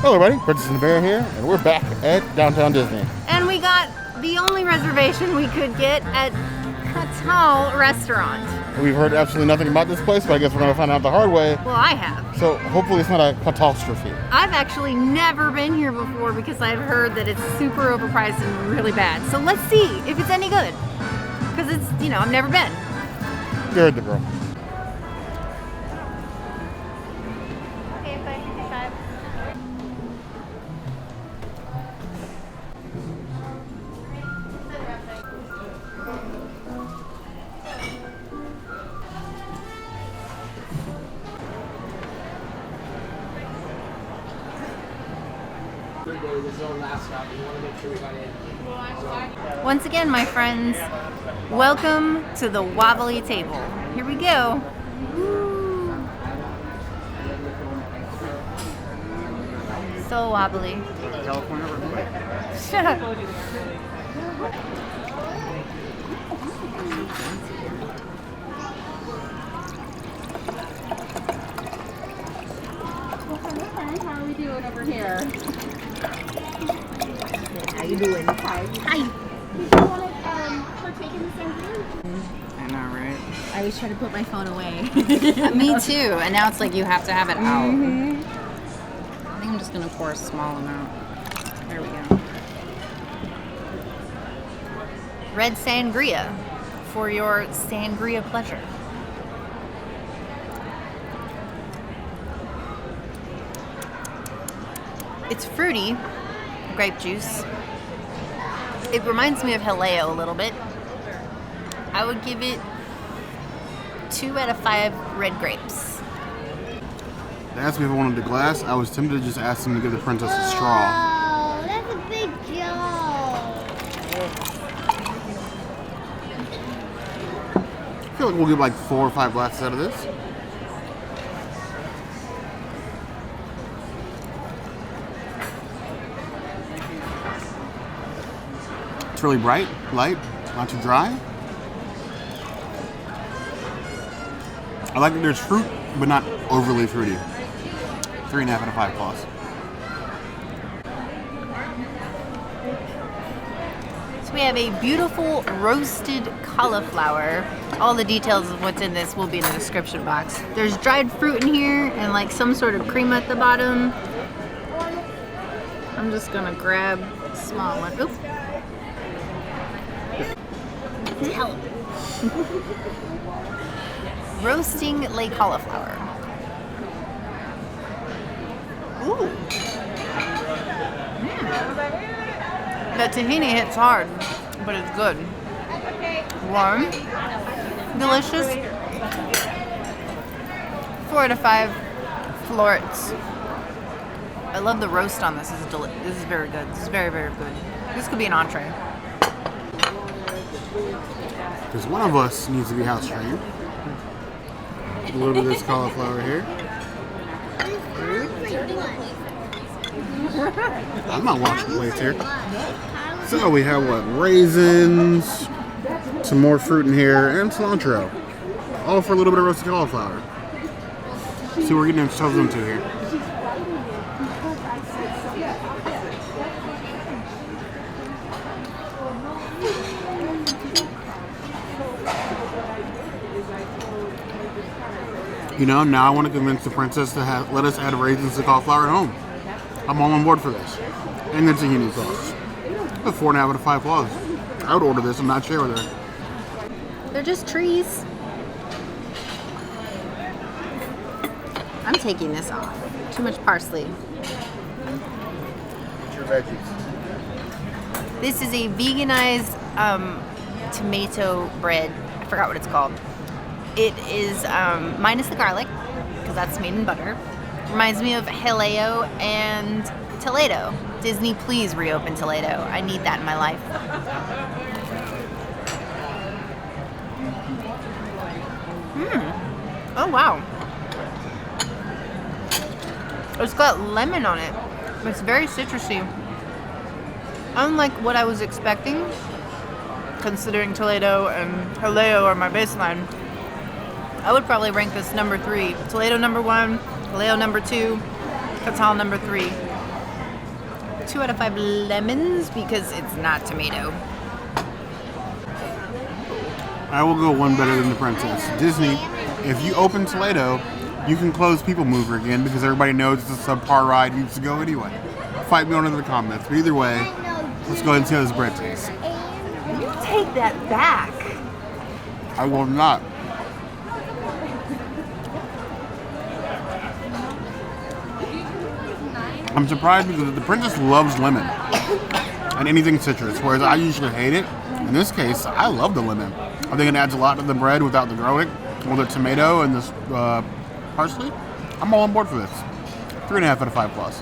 Hello everybody, Princess and the Bear here, and we're back at Downtown Disney. And we got the only reservation we could get at Catal Restaurant. We've heard absolutely nothing about this place, but I guess we're going to find out the hard way. Well, I have. So hopefully it's not a catastrophe. I've actually never been here before because I've heard that it's super overpriced and really bad. So let's see if it's any good. Because it's, you know, I've never been. You heard the girl. Okay, 555. Once again, my friends, welcome to the wobbly table. Here we go. Woo. So wobbly. Shut up. How are we doing over here? How you doing? Hi. Hi. Did you want to partake in the sangria? I know, right? I always try to put my phone away. Me too. And now it's like you have to have it out. Mm-hmm. I think I'm just gonna pour a small amount. There we go. Red sangria for your sangria pleasure. It's fruity, grape juice. It reminds me of Jaleo a little bit. I would give it 2 out of 5 red grapes. They asked me if I wanted a glass. I was tempted to just ask them to give the princess a straw. Oh, that's a big job. I feel like we'll get like 4 or 5 glasses out of this. It's really bright, light, not too dry. I like that there's fruit, but not overly fruity. 3.5 out of 5 plus. So we have a beautiful roasted cauliflower. All the details of what's in this will be in the description box. There's dried fruit in here and like some sort of cream at the bottom. I'm just gonna grab a small one. Oops. Help. Roasting lay cauliflower. Ooh. The tahini hits hard, but it's good. Warm, delicious. 4 out of 5 florets. I love the roast on this. This is very good. This is very, very good. This could be an entree. Because one of us needs to be house trained. A little bit of this cauliflower here. I'm not washing plates here. So we have what? Raisins, some more fruit in here, and cilantro. All for a little bit of roasted cauliflower. See what we're getting ourselves into here. You know, now I want to convince the princess to let us add raisins to cauliflower at home. I'm all on board for this. And the tahini sauce. A 4.5 out of 5 plus. I would order this and not share with her. They're just trees. I'm taking this off. Too much parsley. What's your veggies? This is a veganized tomato bread. I forgot what it's called. It is minus the garlic, because that's made in butter. Reminds me of Jaleo and Toledo. Disney, please reopen Toledo. I need that in my life. Oh, wow. It's got lemon on it. It's very citrusy. Unlike what I was expecting, considering Toledo and Jaleo are my baseline, I would probably rank this number 3. Toledo number 1, Jaleo number 2, Catal number 3. 2 out of 5 lemons because it's not tomato. I will go one better than the princess. Disney, if you open Toledo, you can close People Mover again because everybody knows it's a subpar ride needs to go anyway. Fight me on in the comments. But either way, let's go ahead and see how this bread tastes. You take that back. I will not. I'm surprised because the princess loves lemon and anything citrus, whereas I usually hate it. In this case, I love the lemon. I think it adds a lot to the bread without the garlic, or the tomato and this parsley. I'm all on board for this. 3.5 out of 5 plus.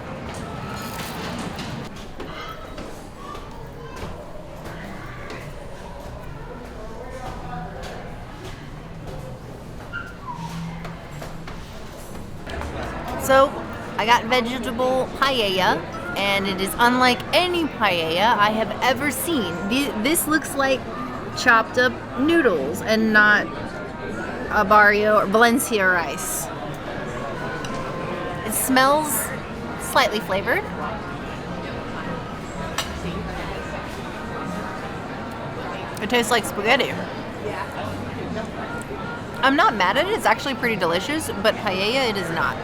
So, I got vegetable paella, and it is unlike any paella I have ever seen. This looks like chopped up noodles and not a barrio or Valencia rice. It smells slightly flavored. It tastes like spaghetti. I'm not mad at it. It's actually pretty delicious, but paella it is not.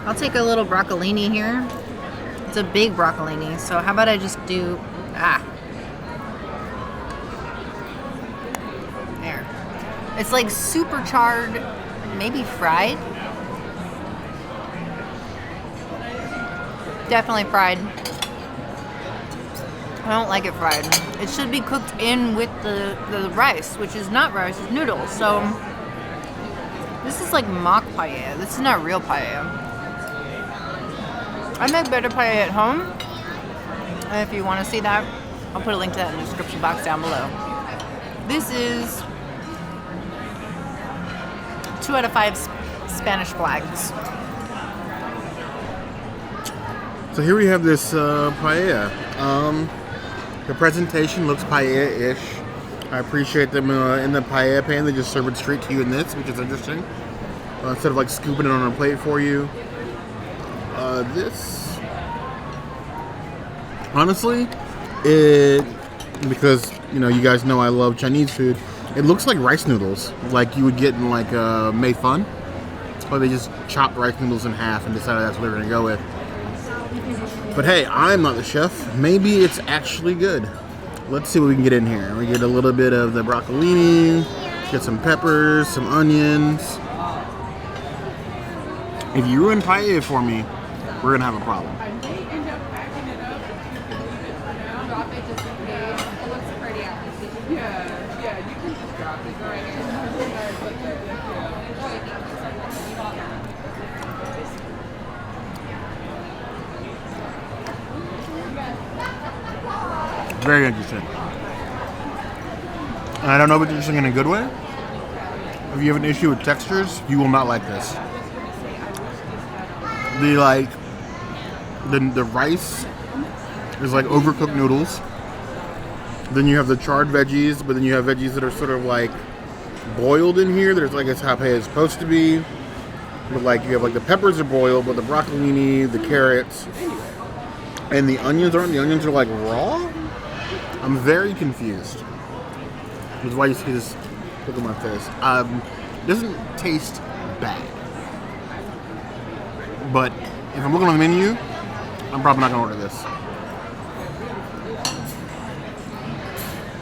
I'll take a little broccolini here. It's a big broccolini, so how about I just do, there. It's like super charred, maybe fried. Definitely fried. I don't like it fried. It should be cooked in with the rice, which is not rice, it's noodles. So this is like mock paella. This is not real paella. I make better paella at home. And if you want to see that, I'll put a link to that in the description box down below. This is 2 out of 5 Spanish flags. So here we have this paella. The presentation looks paella-ish. I appreciate them in the paella pan. They just serve it straight to you in this, which is interesting. Instead of like scooping it on a plate for you. This, honestly, because you guys know I love Chinese food. It looks like rice noodles, like you would get in like Mei Fun. But they just chopped rice noodles in half and decided that's what they're gonna go with. But hey, I'm not the chef. Maybe it's actually good. Let's see what we can get in here. We get a little bit of the broccolini, get some peppers, some onions. If you ruin paella for me, we're gonna have a problem. Very interesting. And I don't know if it's interesting in a good way. If you have an issue with textures, you will not like this. The rice is like overcooked noodles. Then you have the charred veggies, but then you have veggies that are sort of like boiled in here. There's like it's how paella is supposed to be. But like you have like the peppers are boiled, but the broccolini, the carrots, and the onions aren't. The onions are like raw. I'm very confused. Which is why you see this look at my face. It doesn't taste bad. But if I'm looking on the menu, I'm probably not going to order this.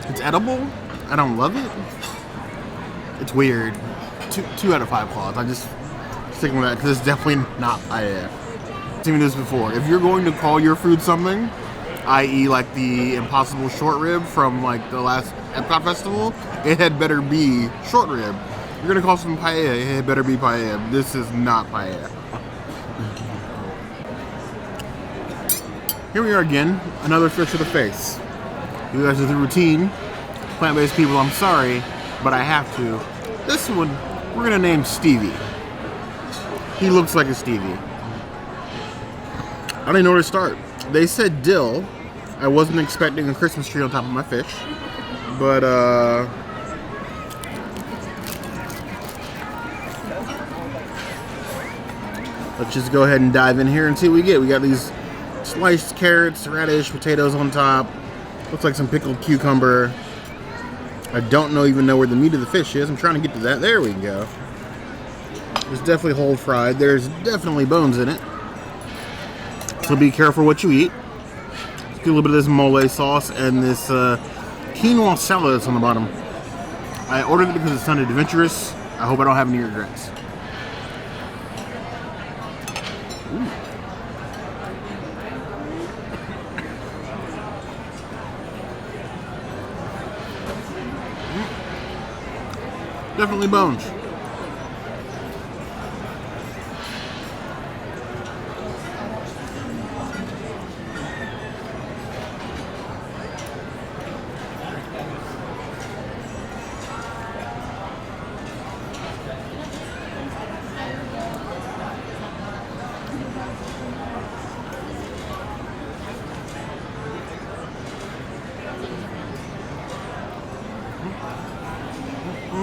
It's edible. I don't love it. It's weird. 2 out of 5 claws. I just sticking with that because it's definitely not paella. I've seen this before. If you're going to call your food something, i.e. like the Impossible Short Rib from like the last Epcot Festival, it had better be short rib. You're going to call something paella, it had better be paella. This is not paella. Here we are again, another fish to the face. You guys are the routine. Plant-based people, I'm sorry, but I have to. This one, we're gonna name Stevie. He looks like a Stevie. I didn't know where to start. They said dill. I wasn't expecting a Christmas tree on top of my fish. But, Let's just go ahead and dive in here and see what we get. We got these sliced carrots, radish, potatoes on top. Looks like some pickled cucumber. I don't even know where the meat of the fish is. I'm trying to get to that. There we go. It's definitely whole fried. There's definitely bones in it. So be careful what you eat. Let's get a little bit of this mole sauce and this quinoa salad that's on the bottom. I ordered it because it sounded adventurous. I hope I don't have any regrets. Ooh. Definitely bones.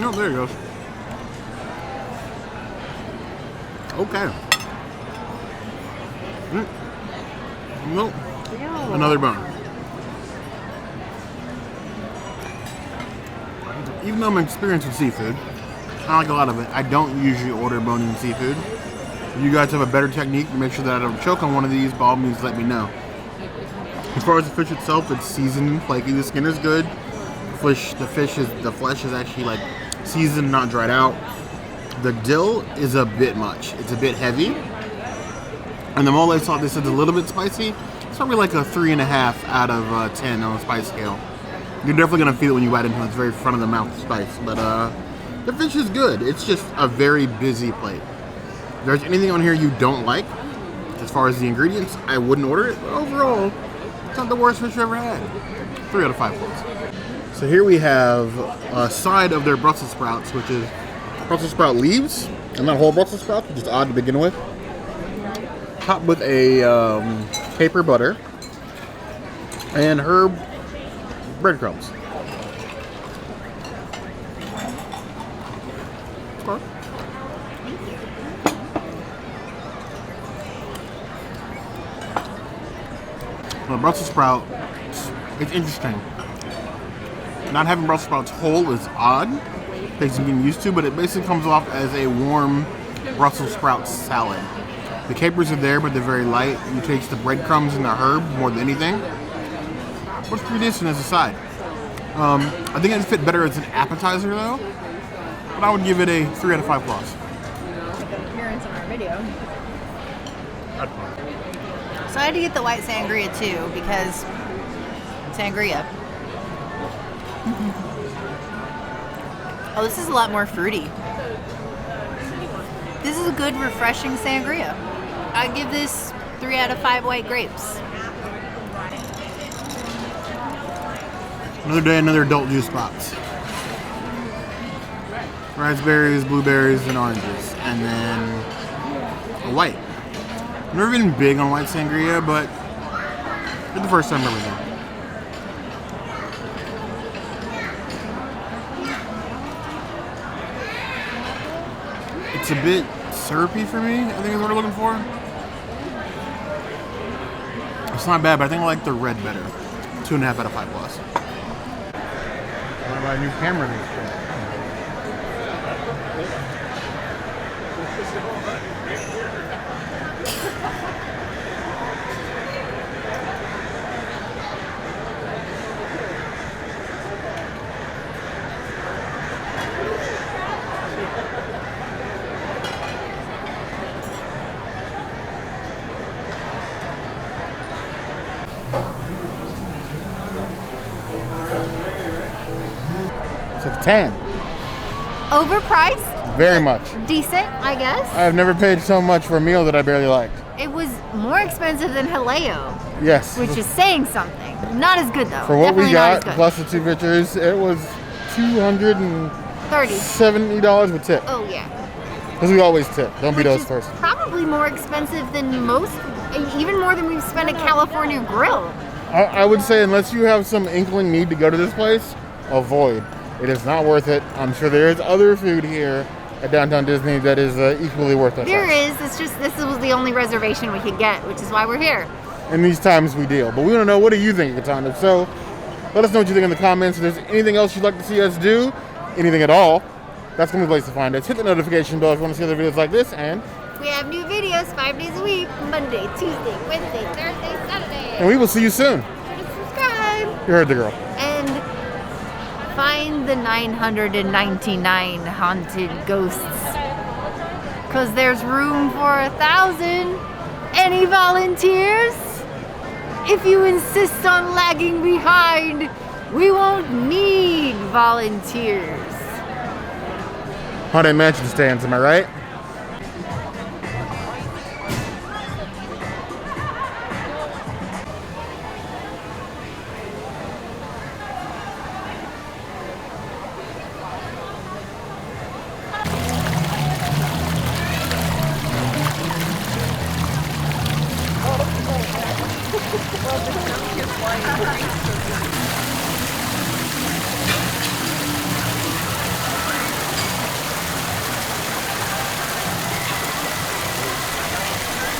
No, there it goes. Okay. Nope. Another bone. Even though I'm experienced with seafood, I like a lot of it. I don't usually order bone-in seafood. If you guys have a better technique to make sure that I don't choke on one of these, by all means let me know. As far as the fish itself, it's seasoned and flaky. The skin is good. The flesh is actually like seasoned, not dried out. The dill is a bit much. It's a bit heavy. And the mole sauce, this is a little bit spicy. It's probably like a 3.5 out of 10 on the spice scale. You're definitely gonna feel it when you bite into it. It's very front of the mouth spice. But the fish is good. It's just a very busy plate. If there's anything on here you don't like, as far as the ingredients, I wouldn't order it. But overall, it's not the worst fish I've ever had. 3 out of 5 points. So here we have a side of their Brussels sprouts, which is Brussels sprout leaves, and not whole Brussels sprouts, which is odd to begin with. Topped with a caper butter and herb breadcrumbs. Okay. The Brussels sprout, it's interesting. Not having Brussels sprouts whole is odd. Takes some getting used to, but it basically comes off as a warm Brussels sprout salad. The capers are there, but they're very light. You taste the breadcrumbs and the herb more than anything. What's pretty decent as a side. I think it'd fit better as an appetizer though, but I would give it a 3 out of 5 plus. Appearance on our video. So I had to get the white sangria too because sangria. Oh, this is a lot more fruity. This is a good, refreshing sangria. I give this 3 out of 5 white grapes. Another day, another adult juice box. Raspberries, blueberries, and oranges. And then a white. I've never been big on white sangria, but it's the first time ever done. It's a bit syrupy for me, I think is what we're looking for. It's not bad, but I think I like the red better. 2.5 out of 5 plus. What about a new camera next year? It's a 10. Overpriced? Very much. Decent, I guess. I have never paid so much for a meal that I barely liked. It was more expensive than Hileo, Yes. which is saying something. Not as good though. For what Definitely we not got, as good. plus the 2 pictures, it was $270 with tip. Oh yeah. Because we always tip. Don't beat Which us is first. probably more expensive than most, even more than we've spent at California Grill. I would say unless you have some inkling need to go to this place, avoid. It is not worth it. I'm sure there is other food here at Downtown Disney that is equally worth it. There is. It's just this was the only reservation we could get, which is why we're here. In these times we deal. But we want to know, what do you think of Catal? So let us know what you think in the comments. If there's anything else you'd like to see us do, anything at all, that's going to be the place to find us. Hit the notification bell if you want to see other videos like this, and We have new videos 5 days a week, Monday, Tuesday, Wednesday, Thursday, Saturday. we will see you soon. Subscribe. You heard the girl. And find the 999 haunted ghosts. Because there's room for 1,000. Any volunteers? If you insist on lagging behind, we won't need volunteers. Haunted Mansion stands, am I right?